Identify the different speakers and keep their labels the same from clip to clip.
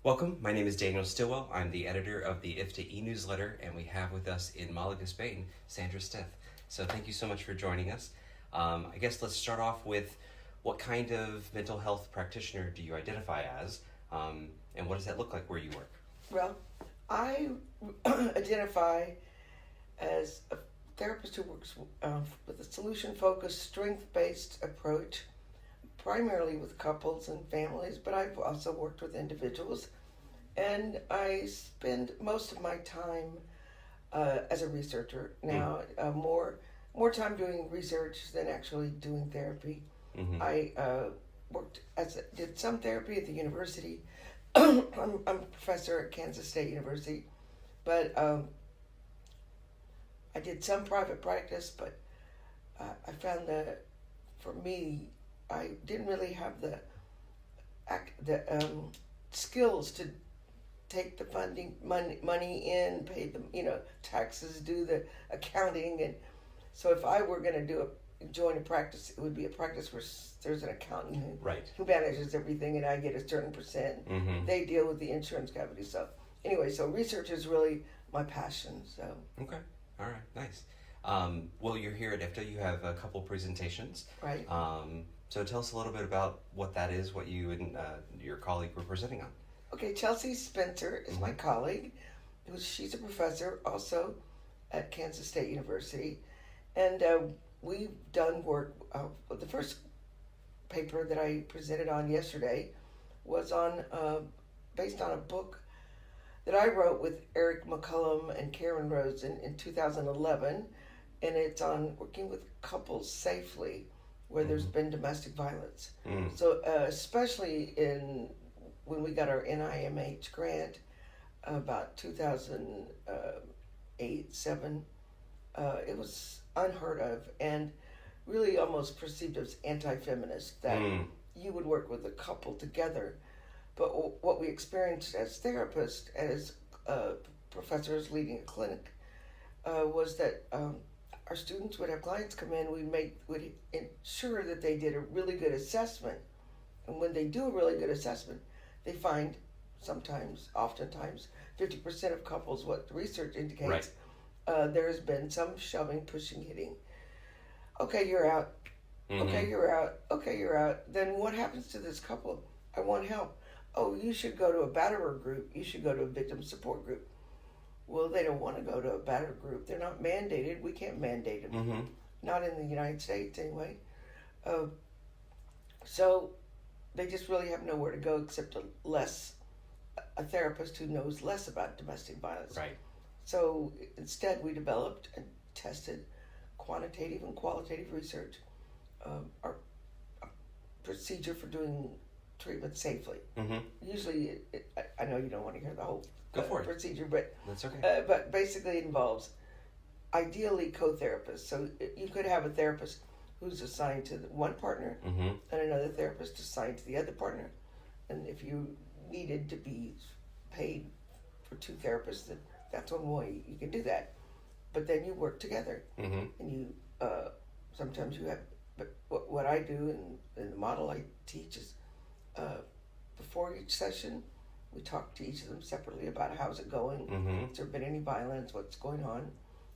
Speaker 1: Welcome, my name is Daniel Stillwell. I'm the editor of the IFTA e-newsletter, and we have with us in Málaga, Spain, Sandra Stith. So thank you so much for joining us. I guess let's start off with what kind of mental health practitioner do you identify as, and what does that look like where you work?
Speaker 2: Well, I identify as a therapist who works with a solution-focused, strength-based approach, primarily with couples and families, but I've also worked with individuals. And I spend most of my time as a researcher now, more time doing research than actually doing therapy.
Speaker 1: Mm-hmm.
Speaker 2: I did some therapy at the university. I'm a professor at Kansas State University, but I did some private practice, but I found that for me, I didn't really have the skills to take the funding money in, pay the taxes, do the accounting, and so if I were going to join a practice, it would be a practice where there's an accountant who manages everything, and I get a certain percent.
Speaker 1: Mm-hmm.
Speaker 2: They deal with the insurance company. So anyway, so research is really my passion. So
Speaker 1: okay, all right, nice. Well, you're here at IFTA. You have a couple presentations.
Speaker 2: Right.
Speaker 1: So tell us a little bit about what that is, what you and your colleague were presenting on.
Speaker 2: Okay, Chelsea Spencer is my colleague. She's a professor also at Kansas State University. And we've done work. The first paper that I presented on yesterday was on based on a book that I wrote with Eric McCullum and Karen Rose in 2011. And it's on working with couples safely where there's been domestic violence. So especially when we got our NIMH grant about 2008, 7, it was unheard of and really almost perceived as anti-feminist that you would work with a couple together. But what we experienced as therapists, as professors leading a clinic, was that our students would have clients come in, would ensure that they did a really good assessment. And when they do a really good assessment, they find oftentimes, 50% of couples, what the research indicates, there has been some shoving, pushing, hitting. Okay, you're out. Okay, you're out. Okay, you're out. Then what happens to this couple? I want help. Oh, you should go to a batterer group. You should go to a victim support group. Well, they don't want to go to a batterer group. They're not mandated. We can't mandate them. Not in the United States, anyway. So they just really have nowhere to go except a therapist who knows less about domestic violence.
Speaker 1: Right.
Speaker 2: So instead, we developed and tested quantitative and qualitative research, our procedure for doing treatment safely. Usually, I know you don't want to hear the whole procedure, but
Speaker 1: that's okay.
Speaker 2: But basically, it involves ideally co-therapists. So you could have a therapist who's assigned to one partner and another therapist assigned to the other partner. And if you needed to be paid for two therapists, then that's one way you can do that. But then you work together, and you sometimes you have. But what I do in the model I teach is before each session, we talk to each of them separately about how's it going, has there been any violence, what's going on,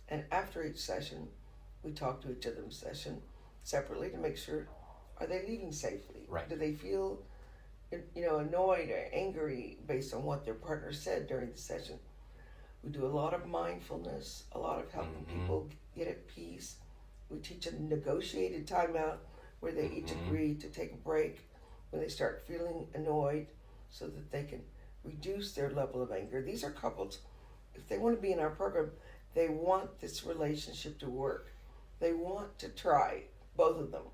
Speaker 2: and after each session, we talk to each of them separately to make sure, are they leaving safely?
Speaker 1: Right.
Speaker 2: Do they feel annoyed or angry based on what their partner said during the session? We do a lot of mindfulness, a lot of helping people get at peace. We teach a negotiated timeout where they each agree to take a break when they start feeling annoyed so that they can reduce their level of anger. These are couples, if they want to be in our program, they want this relationship to work. They want to try, both of them.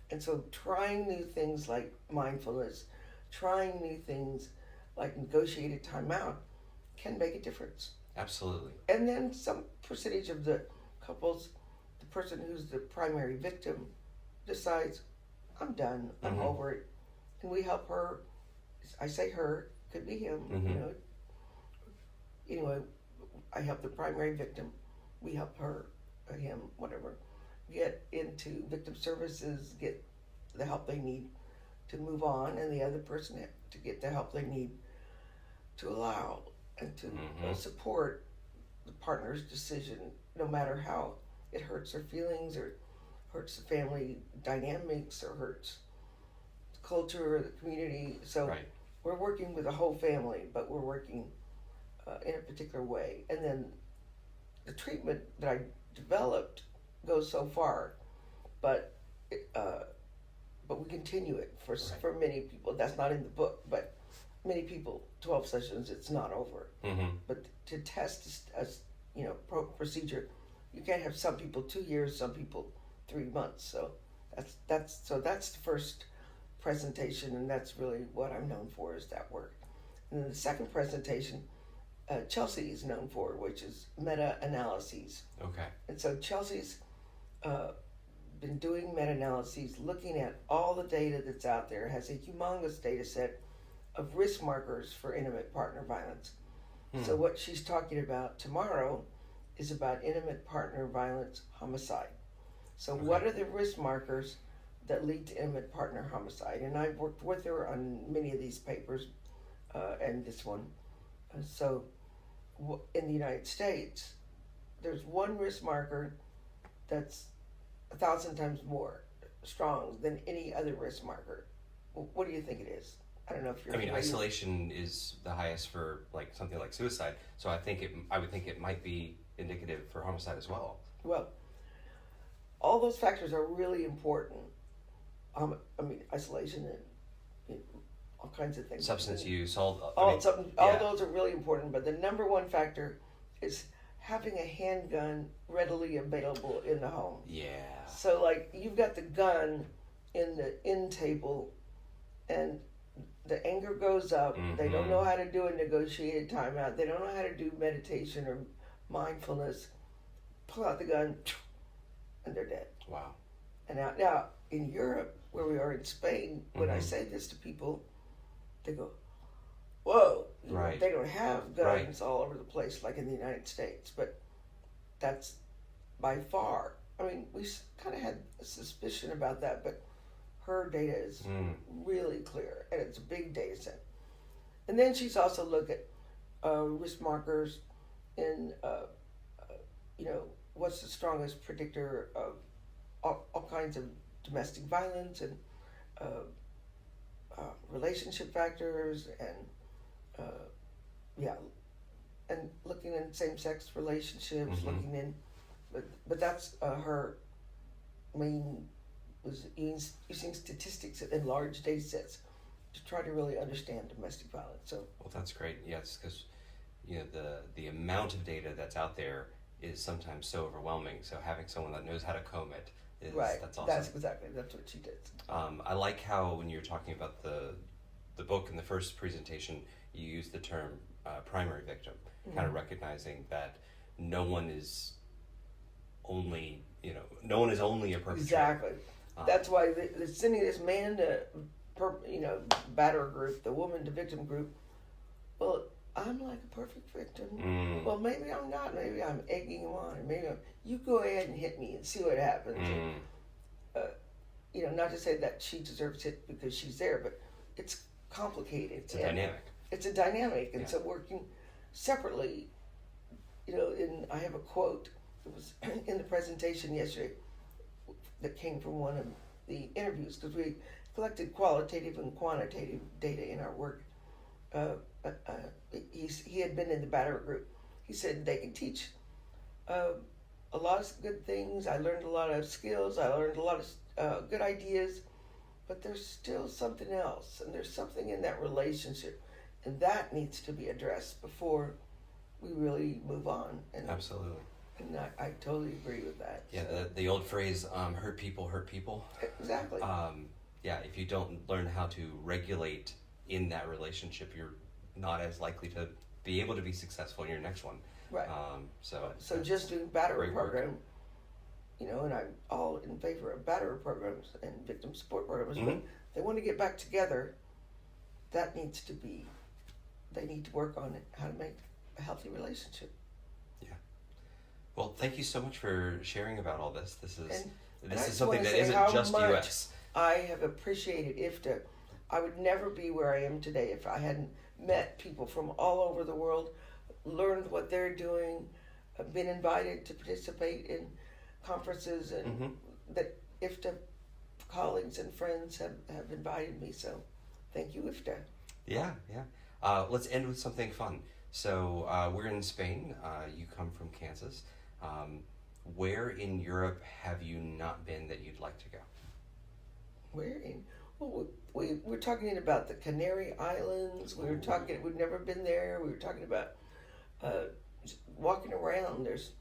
Speaker 2: And so trying new things like mindfulness, trying new things like negotiated timeout can make a difference.
Speaker 1: Absolutely.
Speaker 2: And then some percentage of the couples, the person who's the primary victim decides, I'm done, I'm over it. And we help her, I say her, could be him, Anyway, I help the primary victim, we help her, him, whatever, get into victim services, get the help they need to move on, and the other person to get the help they need to allow and to support the partner's decision, no matter how it hurts their feelings or hurts the family dynamics or hurts the culture or the community. So
Speaker 1: Right.
Speaker 2: we're working with the whole family, but we're working in a particular way. And then the treatment that I developed goes so far, but we continue it for many people. That's not in the book, but many people, 12 sessions, it's not over. But to test procedure, you can't have some people 2 years, some people 3 months. So that's the first presentation, and that's really what I'm known for, is that work. And then the second presentation, Chelsea is known for, which is meta-analyses.
Speaker 1: Okay.
Speaker 2: And so Chelsea's been doing meta-analyses, looking at all the data that's out there, has a humongous data set of risk markers for intimate partner violence. So what she's talking about tomorrow is about intimate partner violence homicide. So what are the risk markers that lead to intimate partner homicide? And I've worked with her on many of these papers and this one. So in the United States, there's one risk marker that's 1,000 times more strong than any other risk marker. What do you think it is? I don't know if you're.
Speaker 1: I mean, isolation is the highest for like something like suicide. So I would think it might be indicative for homicide as well.
Speaker 2: Well, all those factors are really important. I mean, isolation and all kinds of things.
Speaker 1: Substance use, all
Speaker 2: those are really important. But the number one factor is having a handgun readily available in the home.
Speaker 1: Yeah.
Speaker 2: So, like, you've got the gun in the end table, and the anger goes up. They don't know how to do a negotiated timeout. They don't know how to do meditation or mindfulness. Pull out the gun, and they're dead.
Speaker 1: Wow.
Speaker 2: And now in Europe, where we are in Spain, when I say this to people, they go, whoa,
Speaker 1: right.
Speaker 2: They don't have guns all over the place like in the United States. But that's by far, I mean, we kind of had a suspicion about that, but her data is really clear, and it's a big data set. And then she's also looked at risk markers in, what's the strongest predictor of all kinds of domestic violence and relationship factors and looking in same-sex relationships, looking in, but that's her main, was using statistics in large data sets to try to really understand domestic violence. So,
Speaker 1: well, that's great. Yes, because the amount of data that's out there is sometimes so overwhelming. So having someone that knows how to comb it is that's awesome.
Speaker 2: That's what she did.
Speaker 1: I like how when you're talking about the book in the first presentation, you use the term primary victim, kind of recognizing that no one is only a perpetrator.
Speaker 2: Exactly. That's why they're sending this man to, batter group, the woman to victim group. Well, I'm like a perfect victim. Well, maybe I'm not. Maybe I'm egging him on. Maybe you go ahead and hit me and see what happens. And, not to say that she deserves it because she's there, but it's complicated.
Speaker 1: It's a dynamic.
Speaker 2: It's a dynamic, and so working separately. And I have a quote that was in the presentation yesterday that came from one of the interviews, because we collected qualitative and quantitative data in our work. He had been in the batterer group. He said they can teach a lot of good things. I learned a lot of skills. I learned a lot of good ideas, but there's still something else, and there's something in that relationship, and that needs to be addressed before we really move on. And
Speaker 1: absolutely.
Speaker 2: And I totally agree with that.
Speaker 1: Yeah, the old phrase, hurt people hurt people.
Speaker 2: Exactly.
Speaker 1: If you don't learn how to regulate in that relationship, you're not as likely to be able to be successful in your next one.
Speaker 2: Right.
Speaker 1: So
Speaker 2: just doing batterer program, and I'm all in favor of batterer programs and victim support programs, but if they want to get back together, they need to work on it, how to make a healthy relationship.
Speaker 1: Yeah. Well, thank you so much for sharing about all this. This is
Speaker 2: And
Speaker 1: something that isn't just U.S.
Speaker 2: I have appreciated IFTA. I would never be where I am today if I hadn't met people from all over the world, learned what they're doing, been invited to participate in conferences, and that IFTA colleagues and friends have invited me. So thank you, IFTA.
Speaker 1: Yeah, yeah. Let's end with something fun. So we're in Spain. You come from Kansas. Where in Europe have you not been that you'd like to go?
Speaker 2: Where in? Well, we're talking about the Canary Islands. We were talking. We've never been there. We were talking about just walking around. There's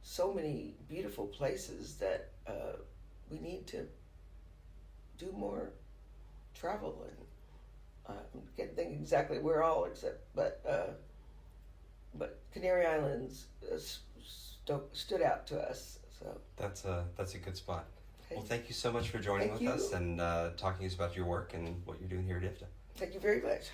Speaker 2: so many beautiful places that we need to do more travel, and I can't think exactly where all, except but Canary Islands stood out to us. So
Speaker 1: that's a good spot.
Speaker 2: Okay.
Speaker 1: Well, thank you so much for joining with us and talking to us about your work and what you're doing here at IFTA.
Speaker 2: Thank you very much.